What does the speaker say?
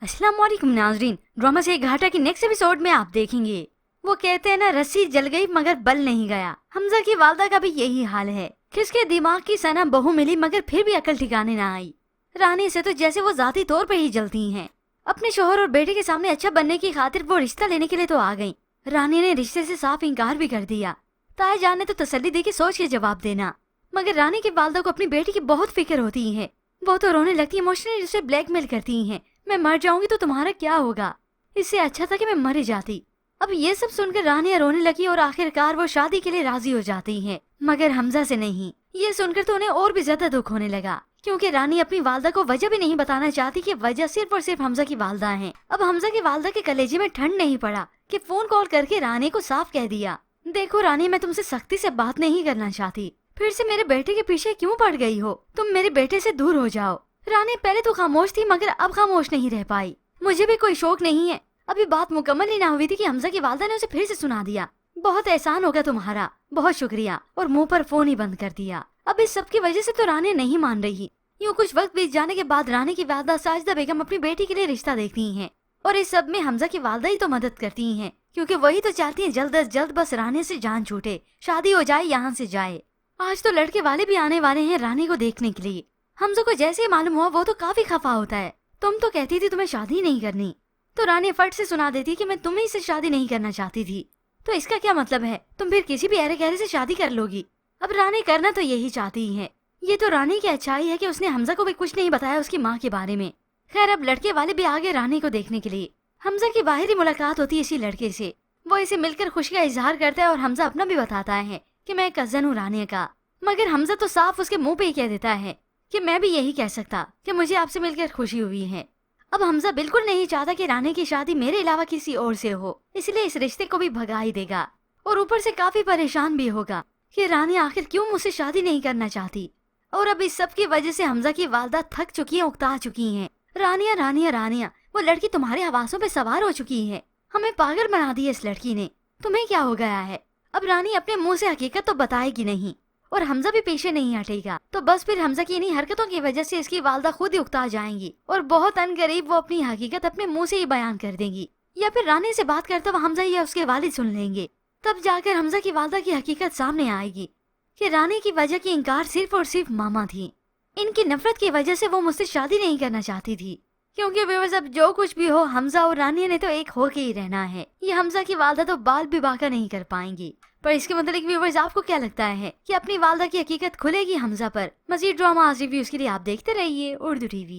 अस्सलाम वालेकुम नाजरीन, ड्रामा से घाटा की नेक्स्ट एपिसोड में आप देखेंगे। वो कहते हैं ना, रस्सी जल गई मगर बल नहीं गया। हमजा की वालदा का भी यही हाल है कि उसके दिमाग की सना बहू मिली मगर फिर भी अकल ठिकाने ना आई। रानी से तो जैसे वो जाती तौर पर ही जलती हैं। अपने शोहर और बेटे के सामने अच्छा बनने की खातिर वो रिश्ता लेने के लिए तो आ गयी। रानी ने रिश्ते से साफ इनकार भी कर दिया। ताए जान ने तो तसल्ली दी कि सोच के जवाब देना, मगर रानी की वालदा को अपनी बेटी की बहुत फिक्र होती है। वो तो रोने लगती है, इमोशनली उसे ब्लैकमेल करती है। मैं मर जाऊंगी तो तुम्हारा क्या होगा, इससे अच्छा था कि मैं मर जाती। अब ये सब सुनकर रानिया रोने लगी और आखिरकार वो शादी के लिए राजी हो जाती हैं, मगर हमजा से नहीं। ये सुनकर तो उन्हें और भी ज्यादा दुख होने लगा, क्योंकि रानी अपनी वालदा को वजह भी नहीं बताना चाहती कि वजह सिर्फ और सिर्फ हमजा की वालदा है। अब हमजा की वालदा के कलेजे में ठंड नहीं पड़ा कि फोन कॉल करके रानी को साफ कह दिया, देखो रानी, मैं तुमसे सख्ती से बात नहीं करना चाहती, फिर से मेरे बेटे के पीछे क्यों पड़ गई हो? तुम मेरे बेटे से दूर हो जाओ। रानी पहले तो खामोश थी मगर अब खामोश नहीं रह पाई। मुझे भी कोई शौक नहीं है। अभी बात मुकम्मल ही ना हुई थी कि हमजा की वालदा ने उसे फिर से सुना दिया, बहुत एहसान होगा तुम्हारा, बहुत शुक्रिया, और मुंह पर फोन ही बंद कर दिया। अब इस सब की वजह से तो रानी नहीं मान रही। यूँ कुछ वक्त बीत जाने के बाद रानी की वालदा साजिदा बेगम अपनी बेटी के लिए रिश्ता देखती हैं, और इस सब में हमजा की वालदा ही तो मदद करती हैं, क्योंकि वही तो चाहती है जल्द अज जल्द बस रानी से जान छूटे, शादी हो जाए, यहाँ से जाए। आज तो लड़के वाले भी आने वाले हैं रानी को देखने के लिए। हमजा को जैसे ही मालूम हुआ वो तो काफी खफा होता है। तुम तो कहती थी तुम्हें शादी नहीं करनी, तो रानी फट से सुना देती कि मैं तुम्हें से शादी नहीं करना चाहती थी, तो इसका क्या मतलब है, तुम फिर किसी भी अरे गहरे से शादी कर लोगी। अब रानी करना तो यही चाहती है। ये तो रानी की अच्छाई है कि उसने हमजा को भी कुछ नहीं बताया उसकी माँ के बारे में। खैर, अब लड़के वाले भी आ गए रानी को देखने के लिए। हमजा की बाहरी मुलाकात होती है इसी लड़के से। वो इसे मिलकर खुशी का इजहार करता है और हमजा अपना भी बताता है कि मैं कजन हूँ रानी का, मगर हमजा तो साफ उसके मुंह पे ही कह देता है कि मैं भी यही कह सकता कि मुझे आपसे मिलकर खुशी हुई है। अब हमजा बिल्कुल नहीं चाहता कि रानी की शादी मेरे अलावा किसी और से हो, इसलिए इस रिश्ते को भी भगा ही देगा, और ऊपर से काफी परेशान भी होगा कि रानी आखिर क्यों मुझसे शादी नहीं करना चाहती। और अब इस सब की वजह से हमजा की वालदा थक चुकी है, उकता चुकी है। रानिया रानिया रानिया, वो लड़की तुम्हारे हवासों पे सवार हो चुकी है, हमें पागल बना दिया इस लड़की ने, तुम्हें क्या हो गया है? अब रानी अपने मुंह से हकीकत तो बताएगी नहीं, और हमजा भी पीछे नहीं हटेगा। तो बस फिर हमजा की इन्हीं हरकतों की वजह से इसकी वालदा खुद ही उकता जाएंगी, और बहुत अनकरीब वो अपनी हकीकत अपने मुंह से ही बयान कर देंगी, या फिर रानी से बात करते हुए हमजा या उसके वालिद सुन लेंगे। तब जाकर हमजा की वालदा की हकीकत सामने आएगी कि रानी की वजह की इनकार सिर्फ और सिर्फ मामा थी। इनकी नफरत की वजह से वो मुझसे शादी नहीं करना चाहती थी, क्योंकि व्यूअर्स, अब जो कुछ भी हो, हमजा और रानी ने तो एक होके ही रहना है। ये हमजा की वालदा तो बाल भी बाका नहीं कर पाएंगी। पर इसके मतलब व्यूअर्स, आपको क्या लगता है कि अपनी वालदा की हकीकत खुलेगी हमजा पर? मजीद ड्रामा रिव्यूज के लिए आप देखते रहिए उर्दू टीवी।